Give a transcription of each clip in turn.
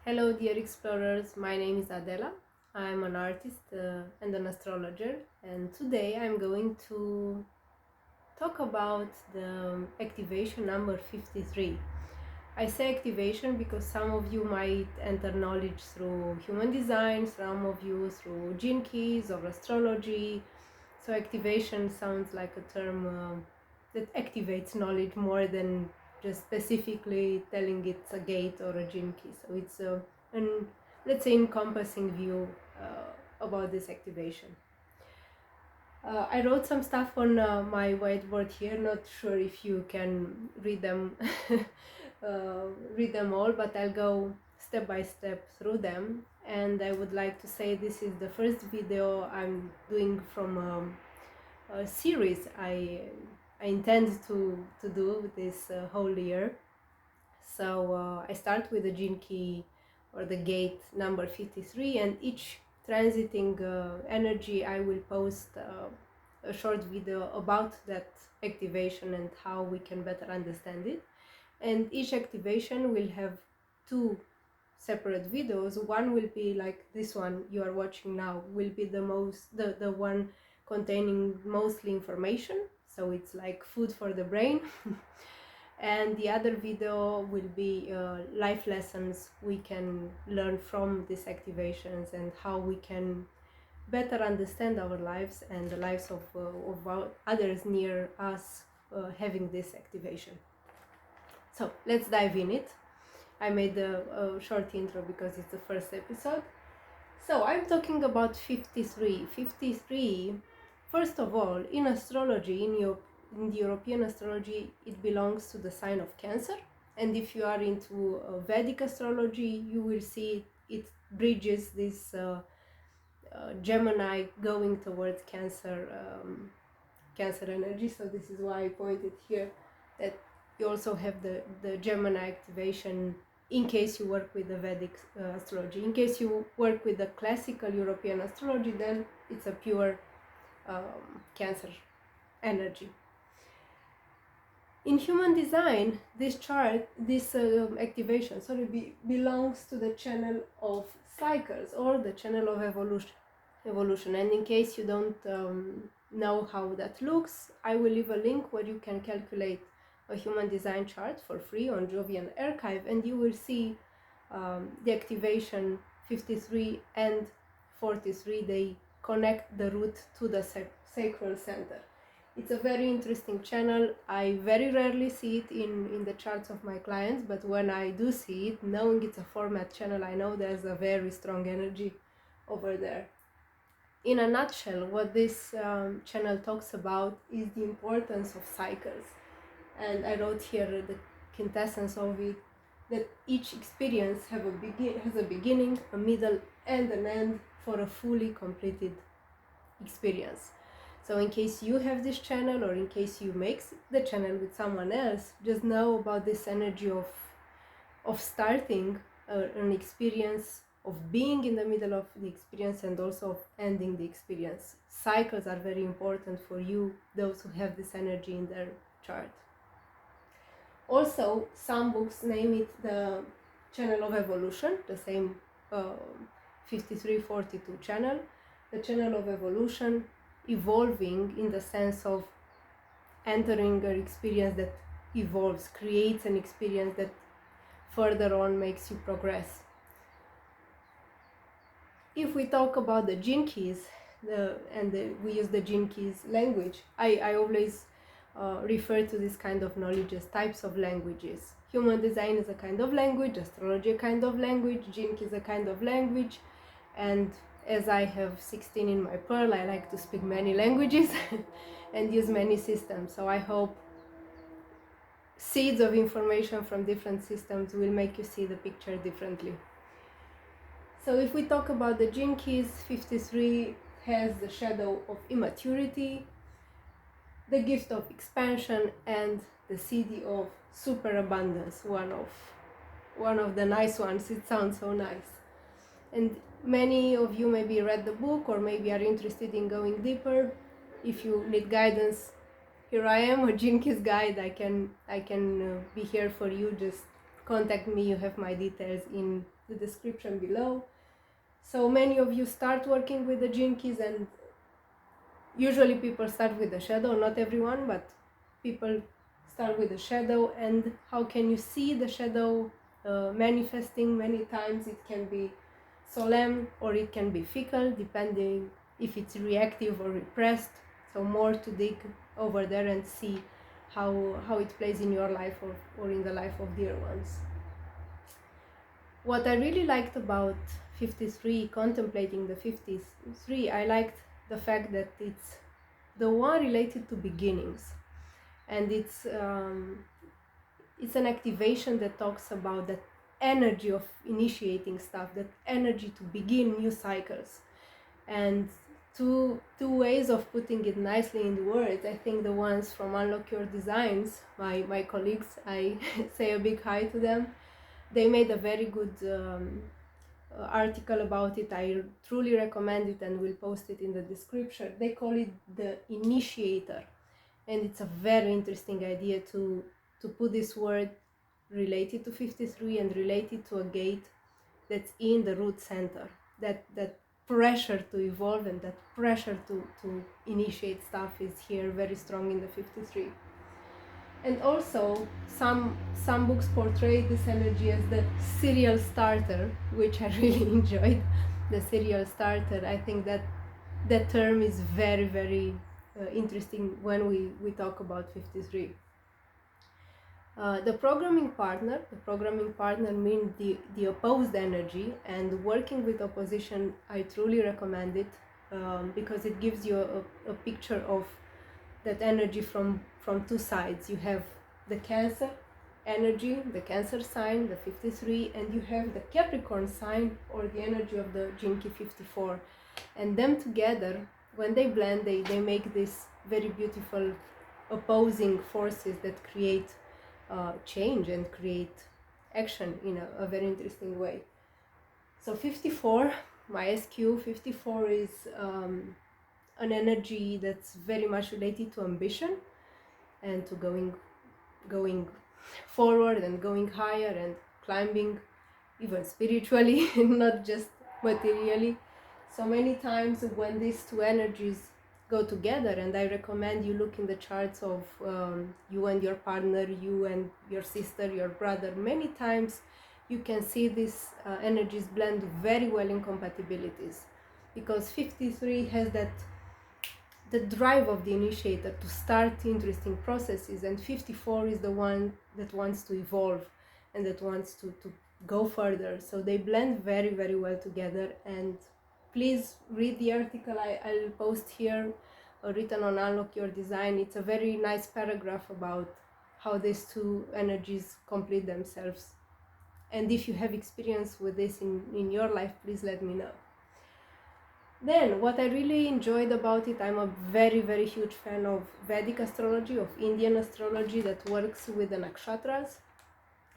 Hello, dear explorers. My name is Adela. I'm an artist and an astrologer, and today I'm going to talk about the activation number 53. I say activation because some of you might enter knowledge through human design, some of you through Jinkies or astrology. So, activation sounds like a term that activates knowledge more than just specifically telling it's a gate or a Jinky. So, it's an, let's say, encompassing view about this activation. I wrote some stuff on my whiteboard here. Not sure if you can read them, read them all, but I'll go step by step through them. And I would like to say this is the first video I'm doing from a series I intend to do this whole year. So I start with the gene key or the gate number 53, and each transiting energy I will post a short video about that activation and how we can better understand it. And each activation will have two separate videos. One will be like this one you are watching now, will be the one containing mostly information, so it's like food for the brain. And the other video will be life lessons we can learn from these activations and how we can better understand our lives and the lives of others near us having this activation. So let's dive in it. I made a short intro because it's the first episode. So I'm talking about 53. 53, first of all, in astrology, in the European astrology, it belongs to the sign of Cancer. And if you are into Vedic astrology, you will see it bridges this Gemini going towards Cancer, Cancer energy. So this is why I pointed here that you also have the Gemini activation in case you work with the Vedic astrology. In case you work with the classical European astrology, then it's a pure Cancer energy. In human design, this chart, this activation, belongs to the channel of cycles or the channel of evolution. And in case you don't know how that looks, I will leave a link where you can calculate a human design chart for free on Jovian Archive, and you will see the activation 53 and 43. They connect the root to the sacral center. It's a very interesting channel. I very rarely see it in the charts of my clients, but when I do see it, knowing it's a format channel, I know there's a very strong energy over there. In a nutshell, what this channel talks about is the importance of cycles. And I wrote here the quintessence of it, that each experience has a beginning, a middle, and an end for a fully completed experience. So in case you have this channel, or in case you make the channel with someone else, just know about this energy of starting an experience, of being in the middle of the experience, and also of ending the experience. Cycles are very important for you, those who have this energy in their chart. Also, some books name it the channel of evolution, the same 5342 channel, the channel of evolution, evolving in the sense of entering an experience that evolves, creates an experience that further on makes you progress. If we talk about the Jinkies, we use the Jinkies language, I always refer to this kind of knowledge as types of languages. Human design is a kind of language, astrology a kind of language, Jinkies is a kind of language, and as I have 16 in my pearl, I like to speak many languages and use many systems. So I hope seeds of information from different systems will make you see the picture differently. So if we talk about the Jinkies, 53 has the shadow of immaturity, the gift of expansion, and the CD of superabundance, one of the nice ones. It sounds so nice. And many of you maybe read the book or maybe are interested in going deeper. If you need guidance, here I am, a Jinkies guide. I can be here for you. Just contact me. You have my details in the description below. So many of you start working with the Jinkies, and usually people start with the shadow, not everyone, but people start with the shadow. And how can you see the shadow manifesting? Many times it can be solemn or it can be fickle, depending if it's reactive or repressed. So more to dig over there and see how it plays in your life or in the life of dear ones. What I really liked about 53, contemplating the 53, I liked the fact that it's the one related to beginnings, and it's an activation that talks about that energy of initiating stuff, that energy to begin new cycles. And two ways of putting it nicely in the words, I think the ones from Unlock Your Designs, my colleagues, I say a big hi to them. They made a very good article about it. I truly recommend it and will post it in the description. They call it the initiator, and it's a very interesting idea to put this word related to 53 and related to a gate that's in the root center, that pressure to evolve and that pressure to initiate stuff is here very strong in the 53. And also some books portray this energy as the serial starter, which I really enjoyed. The serial starter, I think that term is very, very interesting when we talk about 53. The programming partner means the opposed energy, and working with opposition, I truly recommend it because it gives you a picture of that energy from two sides. You have the Cancer energy, the Cancer sign, the 53, and you have the Capricorn sign, or the energy of the Jinky 54. And them together, when they blend, they make this very beautiful opposing forces that create change and create action in a very interesting way. So 54, my SQ 54 is an energy that's very much related to ambition and to going forward and going higher and climbing, even spiritually, not just materially. So many times when these two energies go together, and I recommend you look in the charts of you and your partner, you and your sister, your brother, many times you can see these energies blend very well in compatibilities, because 53 has the drive of the initiator to start interesting processes, and 54 is the one that wants to evolve and that wants to go further. So they blend very, very well together. And please read the article I'll post here, written on Unlock Your Design. It's a very nice paragraph about how these two energies complete themselves. And if you have experience with this in your life, please let me know. Then, what I really enjoyed about it, I'm a very, very huge fan of Vedic astrology, of Indian astrology that works with the Nakshatras.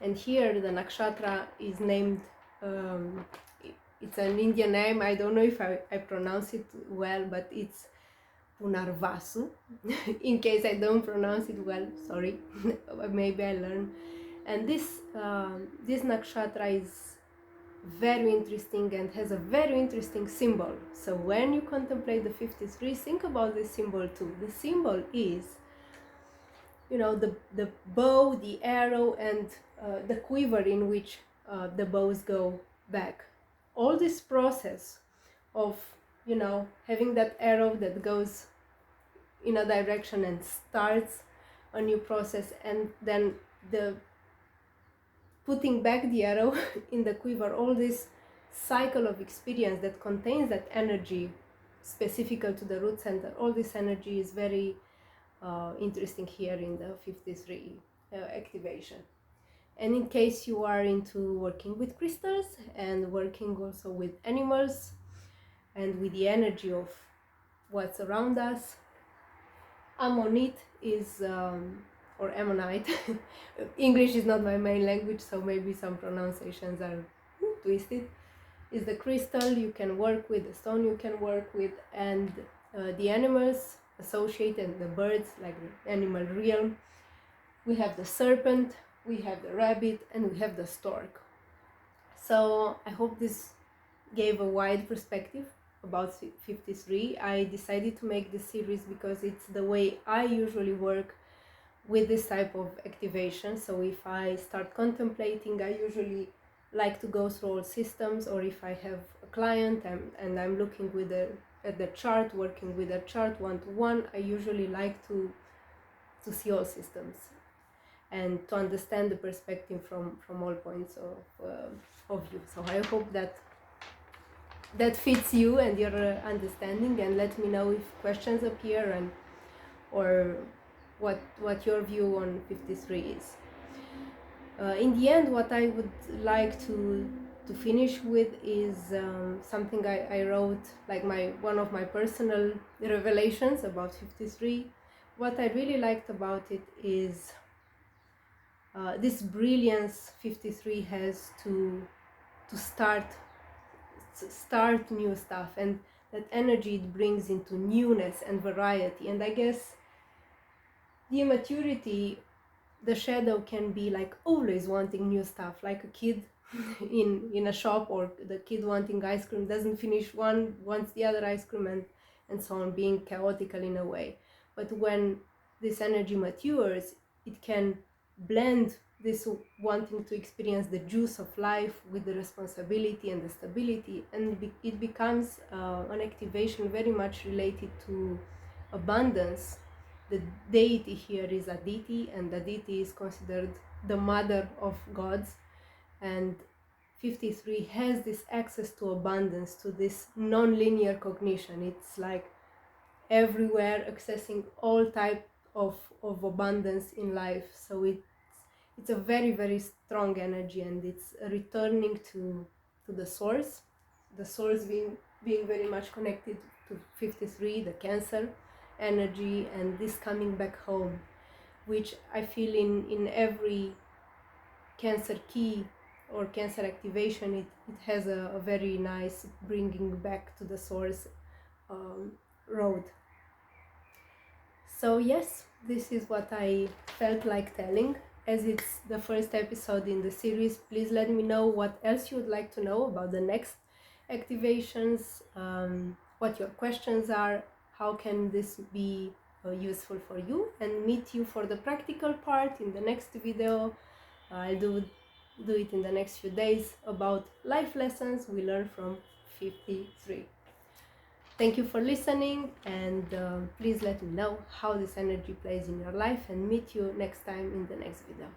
And here the Nakshatra is named, it's an Indian name, I don't know if I pronounce it well, but it's Punarvasu. In case I don't pronounce it well, sorry, maybe I learn. And this Nakshatra is very interesting and has a very interesting symbol. So when you contemplate the 53, think about this symbol too. The symbol is, you know, the bow, the arrow, and the quiver in which the bows go back. All this process of, you know, having that arrow that goes in a direction and starts a new process, and then the putting back the arrow in the quiver, all this cycle of experience that contains that energy specific to the root center, all this energy is very interesting here in the 53 activation. And in case you are into working with crystals and working also with animals and with the energy of what's around us, Ammonite is or ammonite. English is not my main language, so maybe some pronunciations are twisted. Is the crystal you can work with, the stone you can work with, and the animals associated, the birds, like the animal realm. We have the serpent, we have the rabbit, and we have the stork. So I hope this gave a wide perspective about 53. I decided to make this series because it's the way I usually work with this type of activation. So if I start contemplating, I usually like to go through all systems, or if I have a client and I'm looking at the chart, working with a chart one-to-one, I usually like to see all systems and to understand the perspective from all points of view. So I hope that fits you and your understanding, and let me know if questions appear and or what your view on 53 is. In the end, what I would like to finish with is something I wrote, like one of my personal revelations about 53. What I really liked about it is this brilliance 53 has to start new stuff, and that energy it brings into newness and variety. And I guess the immaturity, the shadow can be like always wanting new stuff, like a kid in a shop, or the kid wanting ice cream, doesn't finish one, wants the other ice cream, and so on, being chaotical in a way. But when this energy matures, it can blend this wanting to experience the juice of life with the responsibility and the stability, and it becomes an activation very much related to abundance. The deity here is Aditi, and Aditi is considered the mother of gods, and 53 has this access to abundance, to this non-linear cognition. It's like everywhere, accessing all type of abundance in life. So it's a very, very strong energy, and it's returning to the source being very much connected to 53, the Cancer energy, and this coming back home, which I feel in every Cancer key or Cancer activation, it has a very nice bringing back to the source road. So yes, this is what I felt like telling. As it's the first episode in the series, please let me know what else you would like to know about the next activations, what your questions are, how can this be useful for you, and meet you for the practical part in the next video. I'll do it in the next few days about life lessons we learn from 53. Thank you for listening, and please let me know how this energy plays in your life, and meet you next time in the next video.